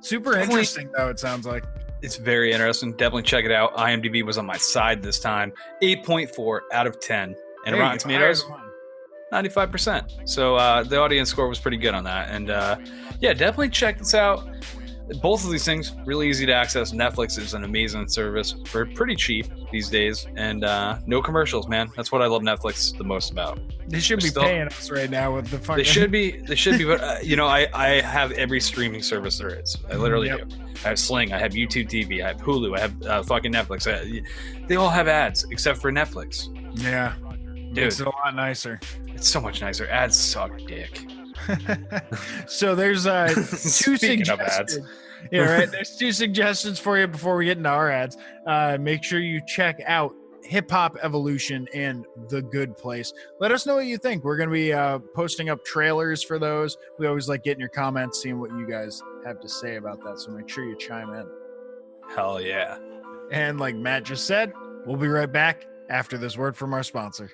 Super interesting, though, it sounds like. It's very interesting. Definitely check it out. IMDb was on my side this time. 8.4 out of 10. And Rotten Tomatoes, 95%. So the audience score was pretty good on that. And definitely check this out. Both of these things really easy to access. Netflix is an amazing service for pretty cheap these days, and no commercials, man. That's what I love Netflix the most about. They should be paying us right now with the fucking. They should be, but I have every streaming service there is. I literally do. I have Sling, I have YouTube TV, I have Hulu, I have fucking Netflix. They all have ads except for Netflix. Yeah, dude, it's a lot nicer. It's so much nicer. Ads suck dick. So there's 2 suggestions. Yeah, right. There's 2 suggestions for you before we get into our ads. Make sure you check out Hip Hop Evolution and The Good Place. Let us know what you think. We're going to be posting up trailers for those. We always like getting your comments, seeing what you guys have to say about that. So make sure you chime in. Hell yeah. And like Matt just said, We'll be right back after this word from our sponsor.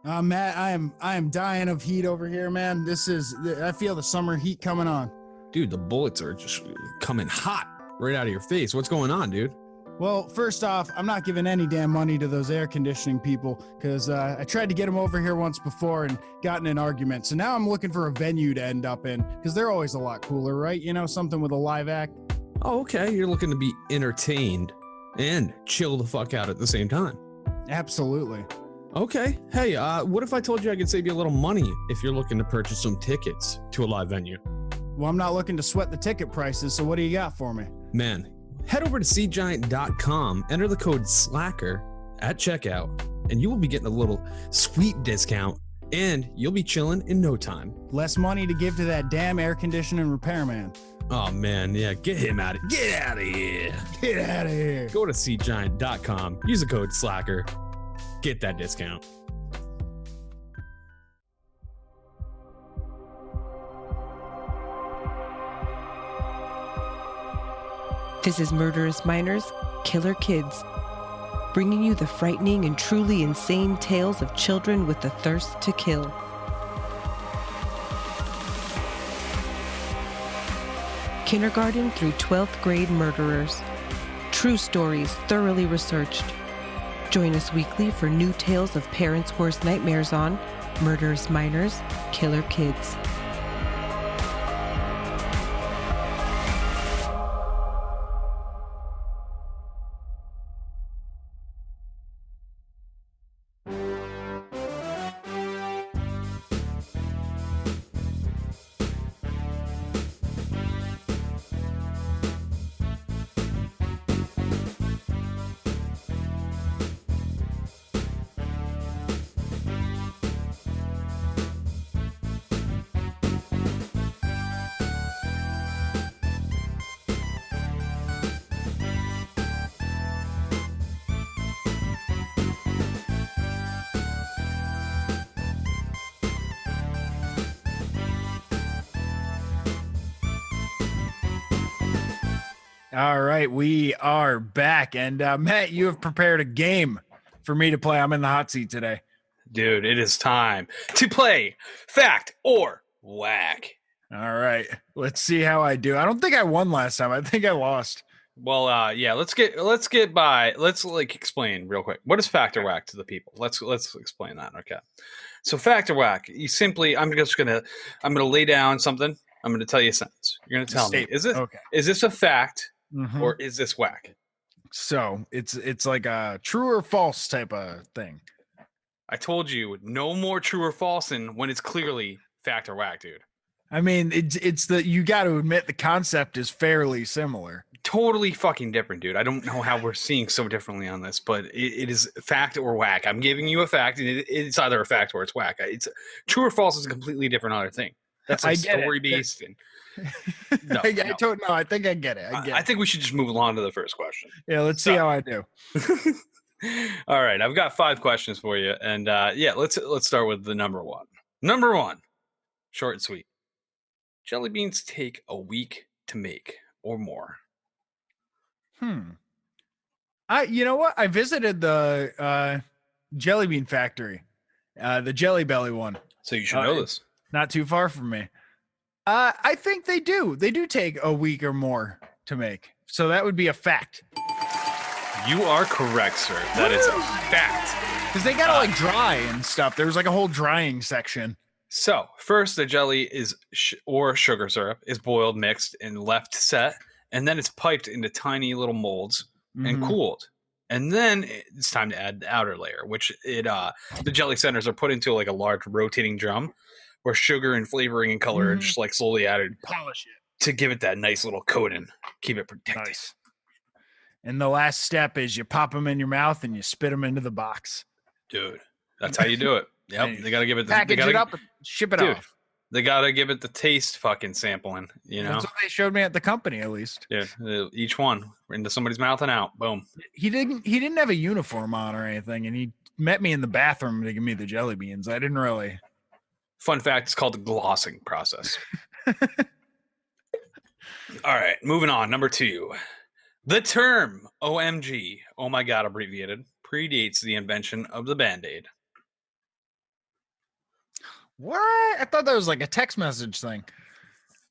Matt, I am dying of heat over here, man. I feel the summer heat coming on. Dude, the bullets are just coming hot right out of your face. What's going on, dude? Well, first off, I'm not giving any damn money to those air conditioning people because I tried to get them over here once before and got in an argument. So now I'm looking for a venue to end up in because they're always a lot cooler, right? You know, something with a live act. Oh, okay. You're looking to be entertained and chill the fuck out at the same time. Absolutely. Okay. Hey, what if I told you I could save you a little money if you're looking to purchase some tickets to a live venue? Well, I'm not looking to sweat the ticket prices, so what do you got for me? Man, head over to seatgiant.com, enter the code SLACKER at checkout, and you will be getting a little sweet discount, and you'll be chilling in no time. Less money to give to that damn air conditioning repairman. Oh, man, yeah, get him out of here. Get out of here. Get out of here. Go to seatgiant.com, use the code SLACKER, get that discount. This is Murderous Minors, Killer Kids, bringing you the frightening and truly insane tales of children with the thirst to kill. Kindergarten through 12th grade murderers. True stories thoroughly researched. Join us weekly for new tales of parents' worst nightmares on Murderous Minors, Killer Kids. All right, we are back. And Matt, you have prepared a game for me to play. I'm in the hot seat today. Dude, it is time to play Fact or Wack. All right, let's see how I do. I don't think I won last time. I think I lost. Well, yeah, let's explain real quick. What is Fact or Wack to the people? Let's explain that. Okay. So Fact or Wack, I'm gonna lay down something. I'm going to tell you a sentence. You're going to tell me, is this a fact or is this whack? So it's like a true or false type of thing. I told you no more true or false and when it's clearly fact or whack, dude. I mean, you got to admit the concept is fairly similar. Totally fucking different, dude. I don't know how we're seeing so differently on this, but it is fact or whack. I'm giving you a fact and it's either a fact or it's whack. It's true or false is a completely different other thing. That's like story based. I think I get it. I think we should just move along to the first question. Yeah, let's see how I do. All right, I've got 5 questions for you, and let's start with the number one. Number one, short and sweet. Jelly beans take a week to make or more. You know what? I visited the jelly bean factory, the Jelly Belly one. So you should know this. Not too far from me. I think they do. They do take a week or more to make. So that would be a fact. You are correct, sir. That is a fact. Because they gotta like dry and stuff. There was like a whole drying section. So first, the jelly is or sugar syrup is boiled, mixed, and left set, and then it's piped into tiny little molds and cooled. And then it's time to add the outer layer, which the jelly centers are put into like a large rotating drum, where sugar and flavoring and color are just like slowly added. Polish it to give it that nice little coating, keep it protected. Nice. And the last step is you pop them in your mouth and you spit them into the box. Dude, that's how you do it. Yep, they gotta give it. Package it up, and ship it off. They gotta give it the taste fucking sampling. You know, that's what they showed me at the company, at least. Yeah, each one into somebody's mouth and out. Boom. He didn't have a uniform on or anything, and he met me in the bathroom to give me the jelly beans. I didn't really. Fun fact: it's called the glossing process. All right, moving on. Number 2. The term OMG, oh my god, abbreviated, predates the invention of the Band-Aid. What? I thought that was like a text message thing.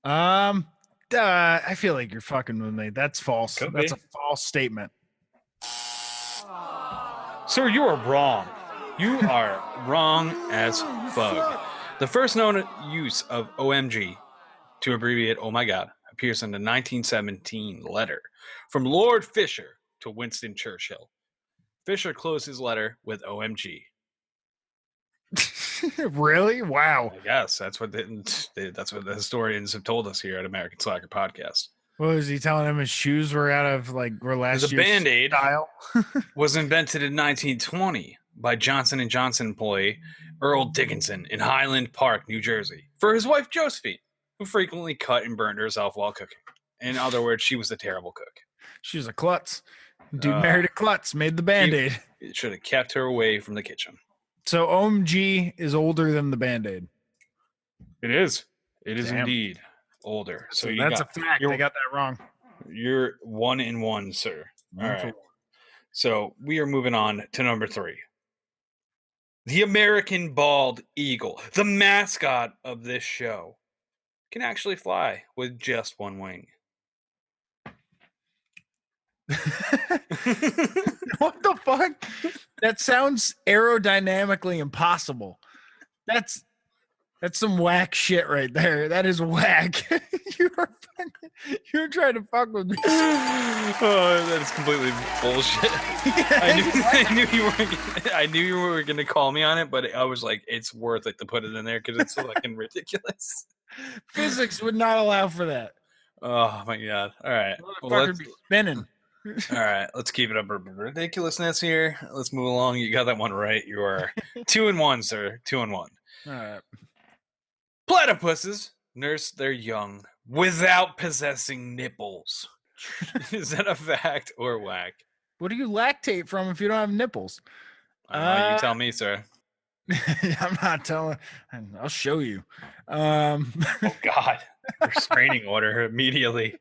I feel like you're fucking with me. That's false. Could That's be. a false statement. Sir, you are wrong. You are wrong as fuck. The first known use of OMG, to abbreviate oh my god, appears in the 1917 letter from Lord Fisher to Winston Churchill. Fisher closed his letter with OMG. Really? Wow. I guess that's what the historians have told us here at American Slacker Podcast. What was he telling him? His shoes were out of were last The year's Band-Aid style. was invented in 1920 by Johnson & Johnson employee Earl Dickinson in Highland Park, New Jersey, for his wife Josephine, who frequently cut and burned herself while cooking. In other words, she was a terrible cook. She was a klutz. Dude married a klutz, made the Band-Aid. It should have kept her away from the kitchen. So OMG is older than the Band-Aid. It is. It is Damn. indeed older. So you that's a fact. They got that wrong. You're 1-1, sir. All right. So we are moving on to number 3. The American bald eagle, the mascot of this show, can actually fly with just one wing. What the fuck? That sounds aerodynamically impossible. That's some whack shit right there. That is whack. You're trying to fuck with me. Oh, that is completely bullshit. I knew you were gonna call me on it, but I was like, it's worth it to put it in there because it's fucking ridiculous. Physics would not allow for that. Oh my god! All right, Motherfucker be spinning. All right, let's keep it up a ridiculousness here. Let's move along. You got that one right. You are 2-1, sir. 2-1. All right. Platypuses nurse their young without possessing nipples. Is that a fact or whack? What do you lactate from if you don't have nipples? You tell me, sir. I'm not telling. I'll show you. Oh God! Restraining order immediately.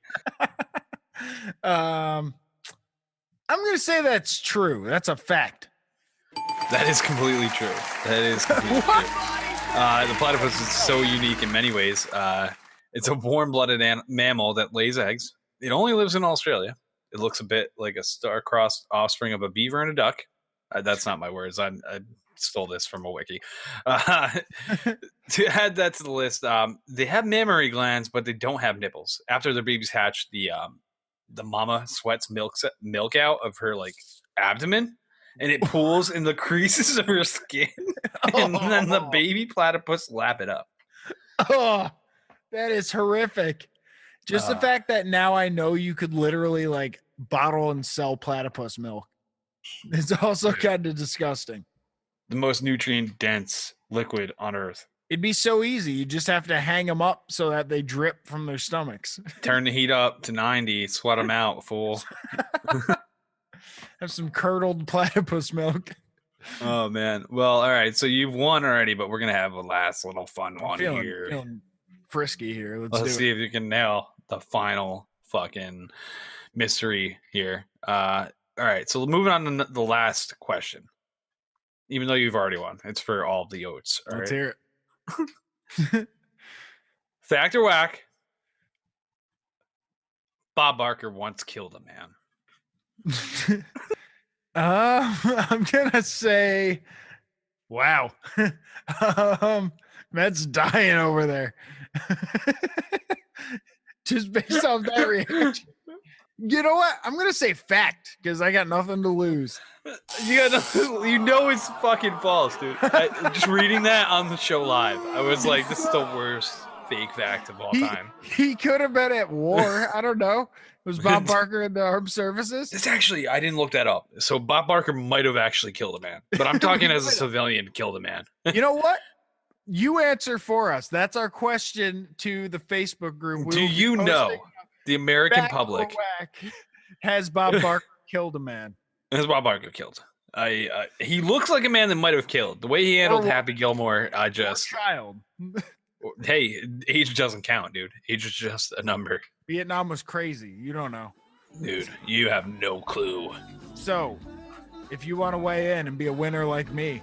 I'm gonna say that's true. That's a fact. That is completely true. That is completely true. The platypus is so unique in many ways. It's a warm-blooded mammal that lays eggs. It only lives in Australia. It looks a bit like a star-crossed offspring of a beaver and a duck. That's not my words. I stole this from a wiki. To add that to the list, they have mammary glands, but they don't have nipples. After their babies hatch, the mama sweats milk out of her abdomen, and it pools in the creases of her skin, and then the baby platypus lap it up. Oh, that is horrific. Just the fact that now I know you could literally bottle and sell platypus milk. It's also kind of disgusting. The most nutrient-dense liquid on Earth. It'd be so easy. You just have to hang them up so that they drip from their stomachs. Turn the heat up to 90. Sweat them out, fool. Have some curdled platypus milk. Oh, man. Well, all right. So you've won already, but we're going to have a last little fun one here. Feeling frisky here. Let's see if you can nail the final fucking mystery here. All right. So moving on to the last question. Even though you've already won. It's for all the oats. All Let's right? hear it. Fact or whack? Bob Barker once killed a man. I'm gonna say, wow. Matt's dying over there. Just based off that reaction. You know what? I'm gonna say fact because I got nothing to lose. You know it's fucking false, dude. Just reading that on the show live, I was like, this is the worst fake fact of all time. He could have been at war. I don't know. Was Bob Barker in the armed services? It's actually, I didn't look that up. So Bob Barker might have actually killed a man, but I'm talking as a civilian killed a man. You know what? You answer for us. That's our question to the Facebook group. Do you know the American public has Bob Barker killed a man? Has Bob Barker killed? He looks like a man that might have killed. The way he handled Happy Gilmore, child. Hey, age doesn't count, dude. Age is just a number. Vietnam was crazy. You don't know. Dude, you have no clue. So, if you want to weigh in and be a winner like me,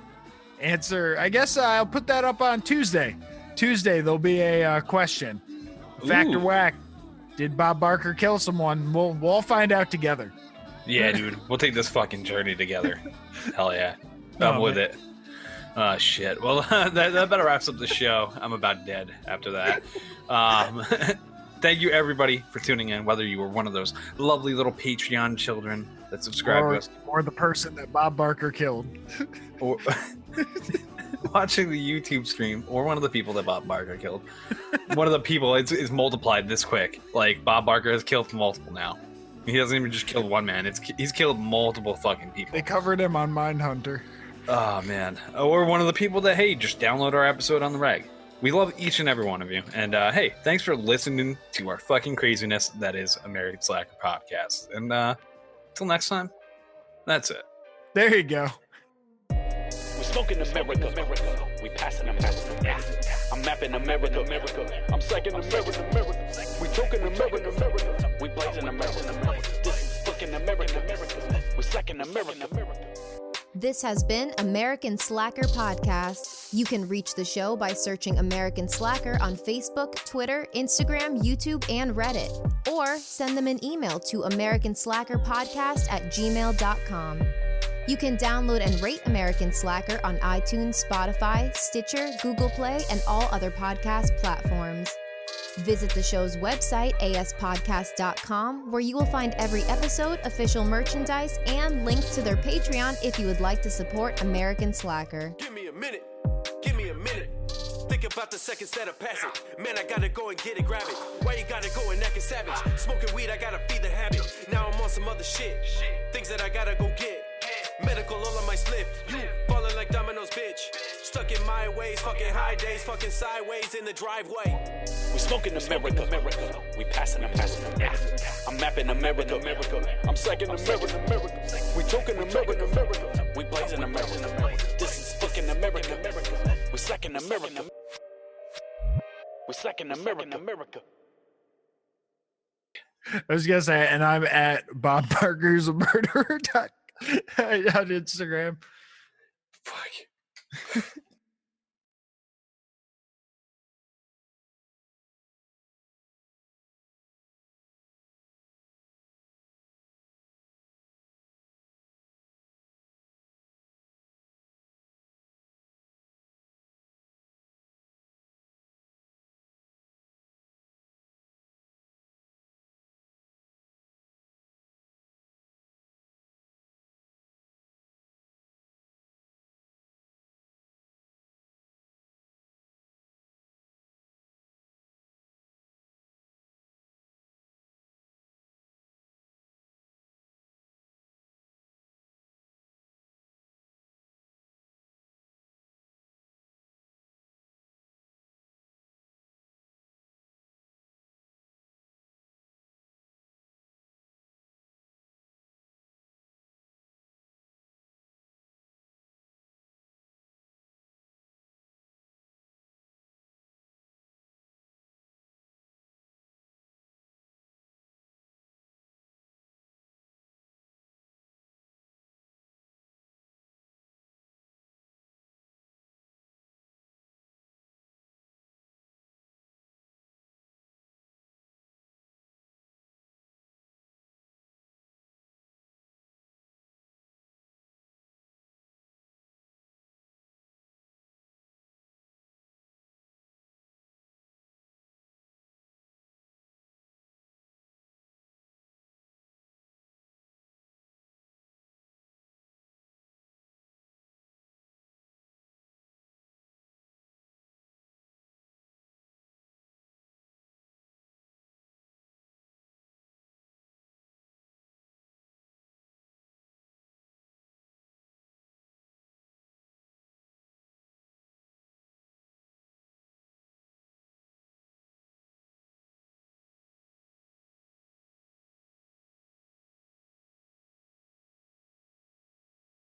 answer. I guess I'll put that up on Tuesday. Tuesday, there'll be a question. Fact or whack? Did Bob Barker kill someone? We'll all find out together. Yeah, dude. We'll take this fucking journey together. Hell yeah. I'm with it. Oh, shit. Well, that better wraps up the show. I'm about dead after that. Thank you, everybody, for tuning in, whether you were one of those lovely little Patreon children that subscribe to us. Or the person that Bob Barker killed. Or watching the YouTube stream, or one of the people that Bob Barker killed. One of the people is multiplied this quick. Like, Bob Barker has killed multiple now. He doesn't even just kill one man. He's killed multiple fucking people. They covered him on Mindhunter. Oh, man. Or one of the people that, hey, just download our episode on the reg. We love each and every one of you. And, hey, thanks for listening to our fucking craziness that is American Slacker Podcast. And, till next time, that's it. There you go. We're smoking America. We passing America. I'm mapping America. I'm psyching America. We talking America. We blazing America. This is fucking America. We're slacking America. This has been American Slacker Podcast. You can reach the show by searching American Slacker on Facebook, Twitter, Instagram, YouTube, and Reddit. Or send them an email to americanslackerpodcast@gmail.com. You can download and rate American Slacker on iTunes, Spotify, Stitcher, Google Play, and all other podcast platforms. Visit the show's website, aspodcast.com, where you will find every episode, official merchandise, and links to their Patreon if you would like to support American Slacker. Give me a minute. Think about the second set of passing. Man, I gotta go and get it, grab it. Why you gotta go and act savage? Smoking weed, I gotta feed the habit. Now I'm on some other shit. Things that I gotta go get. Medical all on my slip. You falling like dominoes, bitch. Stuck in my ways, fucking high days, fucking sideways in the driveway. We smoking America. We passing America. I'm mapping America. I'm psyching America. We talking America. We blazing America. This is fucking America. We slacking America. We slacking America. I was gonna say, and I'm at Bob Barker's a murderer on Instagram. Fuck.